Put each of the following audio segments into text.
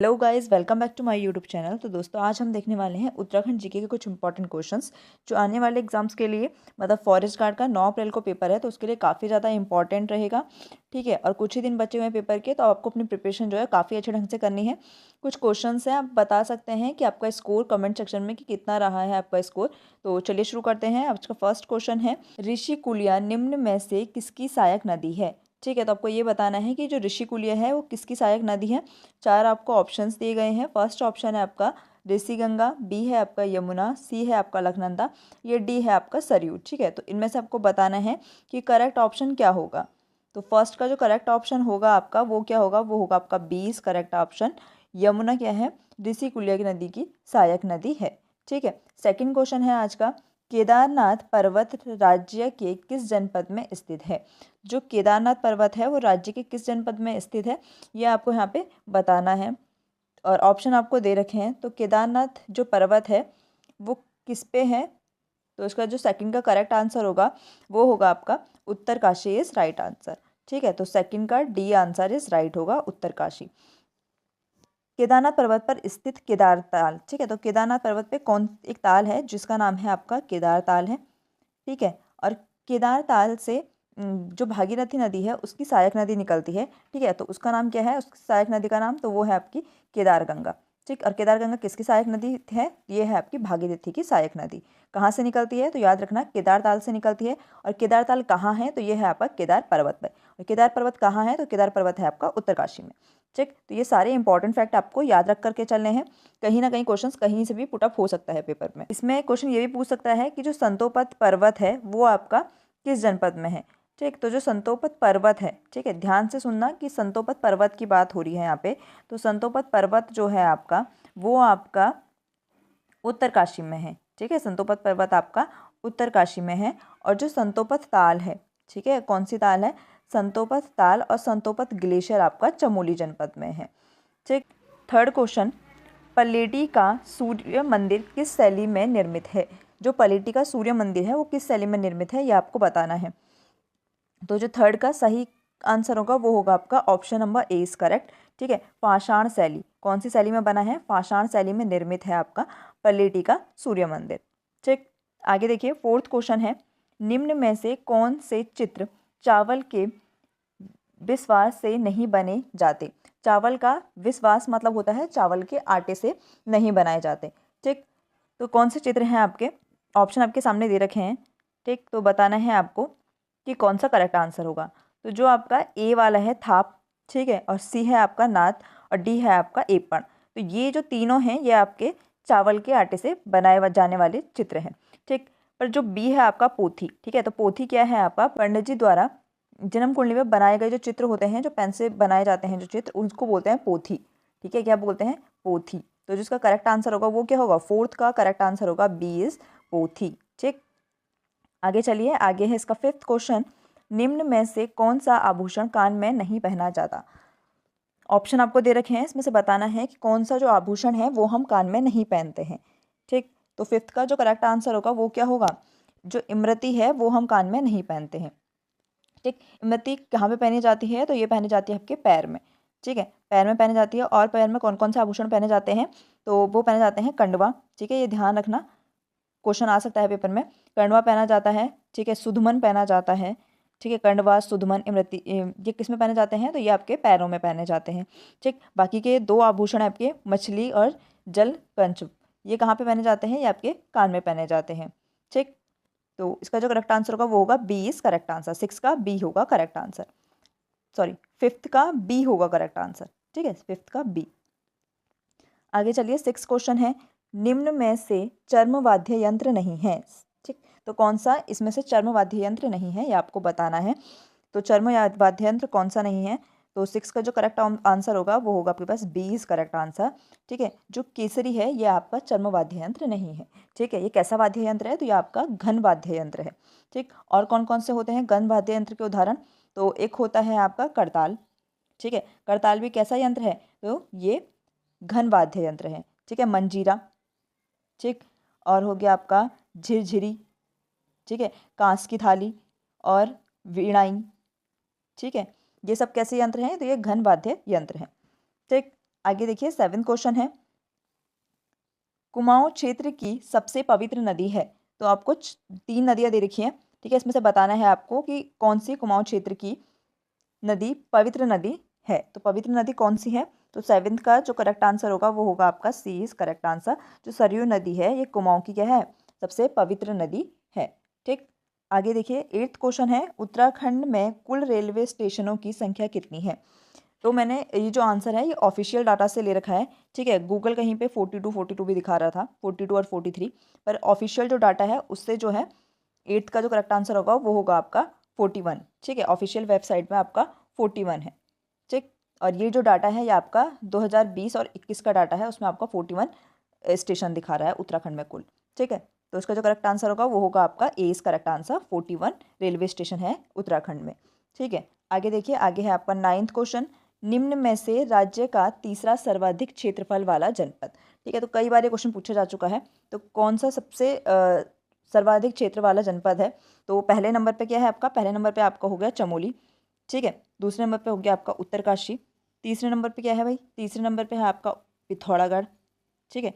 Hello guys, welcome back to my YouTube channel. तो दोस्तों, आज हम देखने वाले हैं उत्तराखंड जीके के कुछ इंपॉर्टेंट क्वेश्चंस जो आने वाले एग्जाम्स के लिए, मतलब फॉरेस्ट गार्ड का 9 अप्रैल को पेपर है, तो उसके लिए काफ़ी ज़्यादा इंपॉर्टेंट रहेगा। ठीक है, और कुछ ही दिन बचे हुए हैं पेपर के, तो आपको अपनी प्रिपरेशन जो है काफ़ी अच्छे ढंग से करनी है। कुछ क्वेश्चन हैं, आप बता सकते हैं कि आपका स्कोर कमेंट सेक्शन में कि कितना रहा है आपका स्कोर। तो चलिए शुरू करते हैं। आज का फर्स्ट क्वेश्चन है, ऋषिकुलिया निम्न में से किसकी सहायक नदी है? ठीक है, तो आपको ये बताना है कि जो ऋषिकुलिया है वो किसकी सहायक नदी है। 4 आपको ऑप्शंस दिए गए हैं। फर्स्ट ऑप्शन है आपका ऋषिगंगा, बी है आपका यमुना, सी है आपका अलकनंदा, ये डी है आपका सरयू। ठीक है, तो इनमें से आपको बताना है कि करेक्ट ऑप्शन क्या होगा। तो फर्स्ट का जो करेक्ट ऑप्शन होगा आपका वो क्या होगा, वो होगा आपका 20 करेक्ट ऑप्शन। यमुना क्या है, ऋषिकुलिया की नदी की सहायक नदी है। ठीक है, सेकंड क्वेश्चन है आज का, केदारनाथ पर्वत राज्य के किस जनपद में स्थित है? जो केदारनाथ पर्वत है वो राज्य के किस जनपद में स्थित है, ये आपको यहाँ पे बताना है। और ऑप्शन आपको दे रखे हैं। तो केदारनाथ जो पर्वत है वो किस पे है? तो इसका जो सेकंड का करेक्ट आंसर होगा वो होगा आपका उत्तरकाशी इज राइट आंसर। ठीक है, तो सेकंड का डी आंसर इज राइट होगा, उत्तरकाशी। केदारनाथ पर्वत पर स्थित केदार ताल। ठीक है, तो केदारनाथ पर्वत पे कौन एक ताल है जिसका नाम है आपका केदार ताल है। ठीक है, और केदार ताल से जो भागीरथी नदी है उसकी सहायक नदी निकलती है। ठीक है, तो उसका नाम क्या है, उस सहायक नदी का नाम, तो वो है आपकी केदार गंगा। ठीक, और केदार गंगा किसकी सहायक नदी है? ये है आपकी भागीरथी की सहायक नदी। कहाँ से निकलती है? तो याद रखना, केदार ताल से निकलती है। और केदार ताल कहाँ है? तो ये है आपका केदार पर्वत पर। और केदार पर्वत कहाँ है? तो केदार पर्वत है आपका उत्तरकाशी में। ठीक, तो ये सारे इंपॉर्टेंट फैक्ट आपको याद रख करके चलने हैं। कहीं ना कहीं क्वेश्चंस कहीं से भी पुटअप हो सकता है पेपर में। इसमें क्वेश्चन ये भी पूछ सकता है कि जो संतोपत पर्वत है वो आपका किस जनपद में है। ठीक, तो जो संतोपत पर्वत है, ठीक है, ध्यान से सुनना कि संतोपत पर्वत की बात हो रही है यहाँ पे। तो संतोपत पर्वत जो है आपका वो आपका उत्तरकाशी में है। ठीक है, संतोपत पर्वत आपका उत्तरकाशी में है। और जो संतोपत ताल है, ठीक है, कौन सी ताल है? संतोपत ताल और संतोपत ग्लेशियर आपका चमोली जनपद में है। ठीक, थर्ड क्वेश्चन, पलेटी का सूर्य मंदिर किस शैली में निर्मित है? जो पलेटी का सूर्य मंदिर है वो किस शैली में निर्मित है, ये आपको बताना है। तो जो थर्ड का सही आंसर होगा वो होगा आपका option number A is correct. ठीक है, पाषाण शैली, कौन सी शैली में बना है? पाषाण शैली में निर्मित है आपका पलेटी का सूर्य मंदिर। ठीक, आगे देखिए, फोर्थ क्वेश्चन है, निम्न में से कौन से चित्र चावल के विश्वास से नहीं बने जाते? चावल का विश्वास मतलब होता है चावल के आटे से नहीं बनाए जाते। ठीक, तो कौन से चित्र हैं आपके? ऑप्शन आपके सामने दे रखे हैं। ठीक, तो बताना है आपको कि कौन सा करेक्ट आंसर होगा। तो जो आपका ए वाला है थाप, ठीक है, और सी है आपका नाथ, और डी है आपका एपण। तो ये जो तीनों हैं ये आपके चावल के आटे से बनाए जाने वाले चित्र हैं। ठीक, पर जो बी है आपका पोथी। ठीक है, तो पोथी क्या है आपका? पंडित जी द्वारा जन्म कुंडली में बनाए गए जो चित्र होते हैं, जो पेन से बनाए जाते हैं जो चित्र, उसको बोलते हैं पोथी। ठीक है, क्या बोलते हैं? पोथी। तो जिसका करेक्ट आंसर होगा वो क्या होगा? फोर्थ का करेक्ट आंसर होगा बी इज पोथी। ठीक, आगे चलिए, आगे है इसका फिफ्थ क्वेश्चन, निम्न में से कौन सा आभूषण कान में नहीं पहना जाता? ऑप्शन आपको दे रखे हैं, इसमें से बताना है कि कौन सा जो आभूषण है वो हम कान में नहीं पहनते हैं। ठीक, तो फिफ्थ का जो करेक्ट आंसर होगा वो क्या होगा? जो इमरती है वो हम कान में नहीं पहनते हैं। ठीक, इमरती कहाँ पे पहनी जाती है? तो ये पहनी जाती है आपके पैर में। ठीक है, पैर में पहनी जाती है। और पैर में कौन कौन से आभूषण पहने जाते हैं? तो वो पहने जाते हैं कंडवा। ठीक है, ये ध्यान रखना, क्वेश्चन आ सकता है पेपर में। कंडवा पहना जाता है। ठीक है, सुधमन पहना जाता है। ठीक है, कंडवा, सुधमन, इमरती, ये किस में पहने जाते हैं? तो ये आपके पैरों में पहने जाते हैं। ठीक, बाकी के 2 आभूषण आपके मछली और जल पंच, ये कहाँ पे पहने जाते हैं? ये आपके कान में पहने जाते हैं। ठीक, तो इसका जो करेक्ट आंसर होगा वो होगा बी इज करेक्ट आंसर। 6 का बी होगा करेक्ट आंसर, सॉरी, फिफ्थ का बी होगा करेक्ट आंसर। ठीक है, फिफ्थ का बी। आगे चलिए, 6 क्वेश्चन है, निम्न में से चर्म वाद्य यंत्र नहीं है। ठीक, तो कौन सा इसमें से चर्म वाद्य यंत्र नहीं है, ये आपको बताना है। तो चर्म वाद्य यंत्र कौन सा नहीं है? तो 6 का जो करेक्ट आंसर होगा वो होगा आपके पास बी इज करेक्ट आंसर। ठीक है, जो केसरी है ये आपका चर्म वाद्य यंत्र नहीं है। ठीक है, ये कैसा वाद्य यंत्र है? तो ये आपका घन वाद्य यंत्र है। ठीक, और कौन कौन से होते हैं घन वाद्य यंत्र के उदाहरण? तो एक होता है आपका करताल। ठीक है, करताल भी कैसा यंत्र है? तो ये घन वाद्य यंत्र है। ठीक है, मंजीरा। ठीक, और हो गया आपका झिरझिरी। ठीक है, कांस की थाली और वीणाई। ठीक है, ये सब कैसे यंत्र हैं? तो ये घन वाद्य यंत्र हैं। ठीक, आगे देखिए 7th क्वेश्चन है, कुमाऊं क्षेत्र की सबसे पवित्र नदी है। तो आपको 3 नदियां दे रखी हैं, ठीक है, इसमें से बताना है आपको कि कौन सी कुमाऊं क्षेत्र की नदी पवित्र नदी है। तो पवित्र नदी कौन सी है? तो 7th का जो करेक्ट आंसर होगा वो होगा आपका सी इज करेक्ट आंसर। जो सरयू नदी है ये कुमाऊं की क्या है? सबसे पवित्र नदी है। ठीक, आगे देखिए 8th क्वेश्चन है, उत्तराखंड में कुल रेलवे स्टेशनों की संख्या कितनी है? तो मैंने ये जो आंसर है ये ऑफिशियल डाटा से ले रखा है, ठीक है। गूगल कहीं पे 42 भी दिखा रहा था, 42 और 43, पर ऑफिशियल जो डाटा है उससे जो है 8th का जो करेक्ट आंसर होगा वो होगा आपका 41, ठीक है। ऑफिशियल वेबसाइट में आपका 41 है, ठीक। और ये जो डाटा है ये आपका 2020 और 21 का डाटा है, उसमें आपका 41 स्टेशन दिखा रहा है उत्तराखंड में कुल, ठीक है। तो उसका जो करेक्ट आंसर होगा वो होगा आपका A is correct answer, 41 railway station है उत्तराखंड में, ठीक है। आगे देखिए, आगे है आपका 9th क्वेश्चन, निम्न में से राज्य का तीसरा सर्वाधिक क्षेत्रफल वाला जनपद, ठीक है। तो कई बार ये क्वेश्चन पूछा जा चुका है, तो कौन सा सबसे सर्वाधिक क्षेत्र वाला जनपद है? तो पहले नंबर पे क्या है आपका? पहले नंबर पे आपका हो गया चमोली, ठीक है। दूसरे नंबर पे हो गया आपका उत्तरकाशी। तीसरे नंबर पे क्या है भाई? तीसरे नंबर पे है आपका पिथौरागढ़, ठीक है।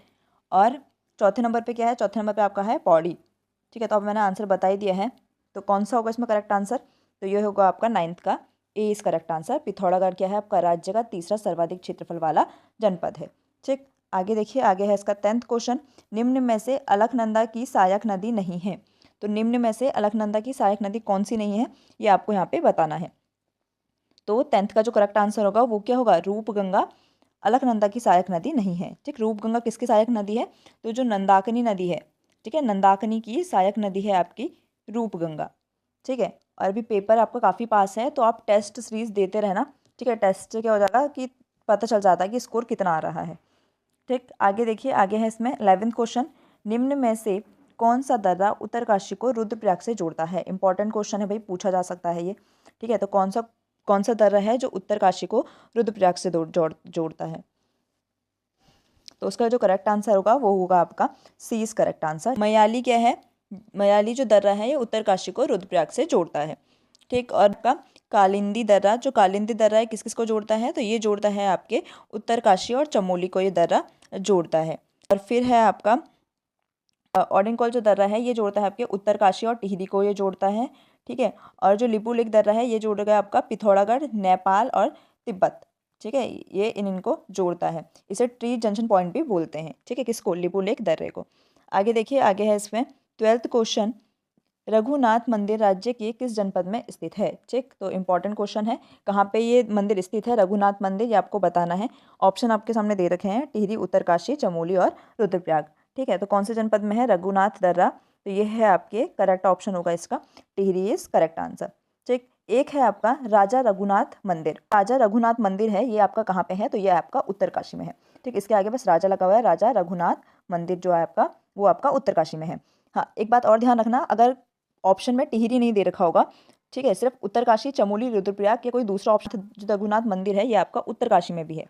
और चौथे नंबर पे क्या है? चौथे नंबर पे आपका है पौड़ी, ठीक है। तो अब मैंने आंसर बता ही दिया है, तो कौन सा होगा इसमें करेक्ट आंसर? तो ये होगा आपका 9th का ए इज करेक्ट आंसर। पिथौरागढ़ क्या है आपका? राज्य का तीसरा सर्वाधिक क्षेत्रफल वाला जनपद है, ठीक। आगे देखिए, आगे है इसका 10th क्वेश्चन, निम्न में से अलकनंदा की सहायक नदी नहीं है। तो निम्न में से अलकनंदा की सहायक नदी कौन सी नहीं है, ये आपको यहाँ पे बताना है। तो 10th का जो करेक्ट आंसर होगा वो क्या होगा? रूपगंगा अलकनंदा की सहायक नदी नहीं है, ठीक। रूपगंगा किसकी सहायक नदी है? तो जो नंदाकिनी नदी है, ठीक है, नंदाकिनी की सहायक नदी है आपकी रूपगंगा, ठीक है। और अभी पेपर आपका काफ़ी पास है, तो आप टेस्ट सीरीज देते रहना, ठीक है। टेस्ट से क्या हो जाएगा कि पता चल जाता है कि स्कोर कितना आ रहा है, ठीक। आगे देखिए, आगे है इसमें 11th क्वेश्चन, निम्न में से कौन सा दर्रा उत्तरकाशी को रुद्रप्रयाग से जोड़ता है? इंपॉर्टेंट क्वेश्चन है भाई, पूछा जा सकता है ये, ठीक है। तो कौन सा दर्रा है जो उत्तरकाशी को रुद्रप्रयाग से जोड़ता है? तो उसका जो करेक्ट आंसर होगा वो होगा आपका सी इज करेक्ट आंसर। मयाली क्या है? मयाली जो दर्रा है ये उत्तरकाशी को रुद्रप्रयाग से जोड़ता है, ठीक। और आपका कालिंदी दर्रा, जो कालिंदी दर्रा है किस किस को जोड़ता है? तो ये जोड़ता है आपके उत्तरकाशी और चमोली को, ये दर्रा जोड़ता है। और फिर है आपका ओडेनकॉल जो दर्रा है ये जोड़ता है आपके उत्तरकाशी और टिहरी को, ये जोड़ता है, ठीक है। और जो लिपुलेख दर्रा है ये जोड़ेगा आपका पिथौरागढ़, नेपाल और तिब्बत, ठीक है। ये इनको जोड़ता है, इसे ट्री जंक्शन पॉइंट भी बोलते हैं, ठीक है, किसको? लिपुलेख दर्रे को। आगे देखिए, आगे है इसमें 12th क्वेश्चन, रघुनाथ मंदिर राज्य के किस जनपद में स्थित है? ठीक, तो इंपॉर्टेंट क्वेश्चन है, कहाँ पे ये मंदिर स्थित है रघुनाथ मंदिर, ये आपको बताना है। ऑप्शन आपके सामने दे रखे हैं, टिहरी, उत्तरकाशी, चमोली और रुद्रप्रयाग, ठीक है। तो कौन से जनपद में है रघुनाथ दर्रा? तो ये है आपके करेक्ट ऑप्शन होगा इसका, टिहरी इज करेक्ट आंसर, ठीक। एक है आपका राजा रघुनाथ मंदिर, राजा रघुनाथ मंदिर है ये आपका कहाँ पे है? तो ये आपका उत्तरकाशी में है, ठीक। इसके आगे बस राजा लगा हुआ है, राजा रघुनाथ मंदिर जो है आपका वो आपका उत्तरकाशी में है। हाँ, एक बात और ध्यान रखना, अगर ऑप्शन में टिहरी नहीं दे रखा होगा, ठीक है, सिर्फ उत्तरकाशी, चमोली, रुद्रप्रयाग या कोई दूसरा ऑप्शन जो रघुनाथ मंदिर है ये आपका उत्तरकाशी में भी है,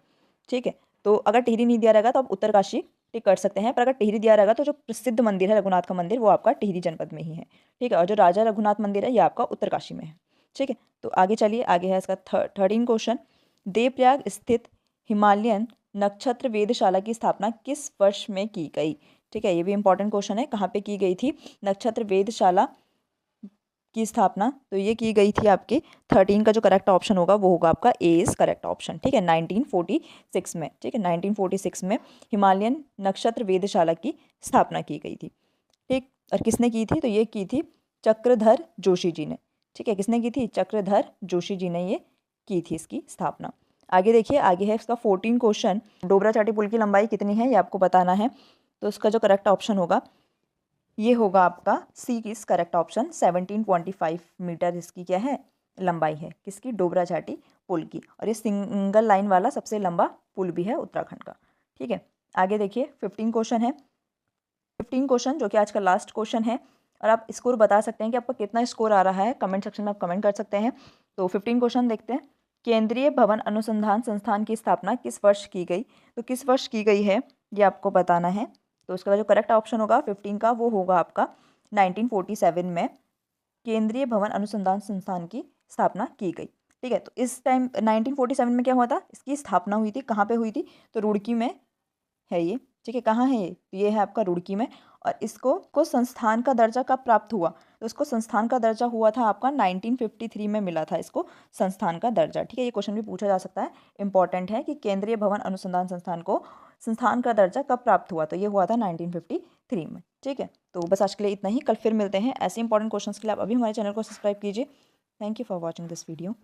ठीक है। तो अगर टिहरी नहीं दिया रहेगा तो आप उत्तरकाशी टिक कर सकते हैं, पर अगर टिहरी दिया रहेगा तो जो प्रसिद्ध मंदिर है रघुनाथ का मंदिर वो आपका टिहरी जनपद में ही है, ठीक है। और जो राजा रघुनाथ मंदिर है ये आपका उत्तरकाशी में है, ठीक है। तो आगे चलिए, आगे है इसका 13 क्वेश्चन, देवप्रयाग स्थित हिमालयन नक्षत्र वेधशाला की स्थापना किस वर्ष में की गई? ठीक है, ये भी इंपॉर्टेंट क्वेश्चन है, कहाँ पे की गई थी नक्षत्र वेधशाला की स्थापना? तो ये की गई थी आपके 13 का जो करेक्ट ऑप्शन होगा वो होगा आपका ए इज करेक्ट ऑप्शन, ठीक है, 1946 में, ठीक है, 1946 में हिमालयन नक्षत्र वेधशाला की स्थापना की गई थी, ठीक। और किसने की थी? तो ये की थी चक्रधर जोशी जी ने, ठीक है, किसने की थी? चक्रधर जोशी जी ने ये की थी इसकी स्थापना। आगे देखिए, आगे है इसका 14 क्वेश्चन, डोबरा चाटी पुल की लंबाई कितनी है ये आपको बताना है। तो उसका जो करेक्ट ऑप्शन होगा ये होगा आपका सी इज करेक्ट ऑप्शन, 1725 मीटर इसकी क्या है? लंबाई है, किसकी? डोबरा चाटी पुल की। और ये सिंगल लाइन वाला सबसे लंबा पुल भी है उत्तराखंड का, ठीक है। आगे देखिए 15 क्वेश्चन है, 15 क्वेश्चन जो कि आज का लास्ट क्वेश्चन है, और आप स्कोर बता सकते हैं कि आपका कितना स्कोर आ रहा है, कमेंट सेक्शन में आप कमेंट कर सकते हैं। तो 15 क्वेश्चन देखते हैं, केंद्रीय भवन अनुसंधान संस्थान की स्थापना किस वर्ष की गई? तो किस वर्ष की गई है ये आपको बताना है। तो उसका जो करेक्ट ऑप्शन होगा 15 का वो होगा आपका 1947 में केंद्रीय भवन अनुसंधान संस्थान की स्थापना की गई, ठीक है। तो इस टाइम 1947 में क्या हुआ था, इसकी स्थापना हुई थी, कहाँ पे हुई थी, तो रुड़की में है ये, ठीक है। कहाँ है ये, तो ये है आपका रुड़की में। और इसको संस्थान का दर्जा कब प्राप्त हुआ, तो इसको संस्थान का दर्जा हुआ था आपका 1953 में मिला था इसको संस्थान का दर्जा, ठीक है। ये क्वेश्चन भी पूछा जा सकता है, इंपॉर्टेंट है कि केंद्रीय भवन अनुसंधान संस्थान को संस्थान का दर्जा कब प्राप्त हुआ, तो ये हुआ था 1953 में, ठीक है। तो बस आज के लिए इतना ही, कल फिर मिलते हैं ऐसे इंपॉर्टेंट क्वेश्चंस के लिए। आप अभी हमारे चैनल को सब्सक्राइब कीजिए। Thank you for watching this video.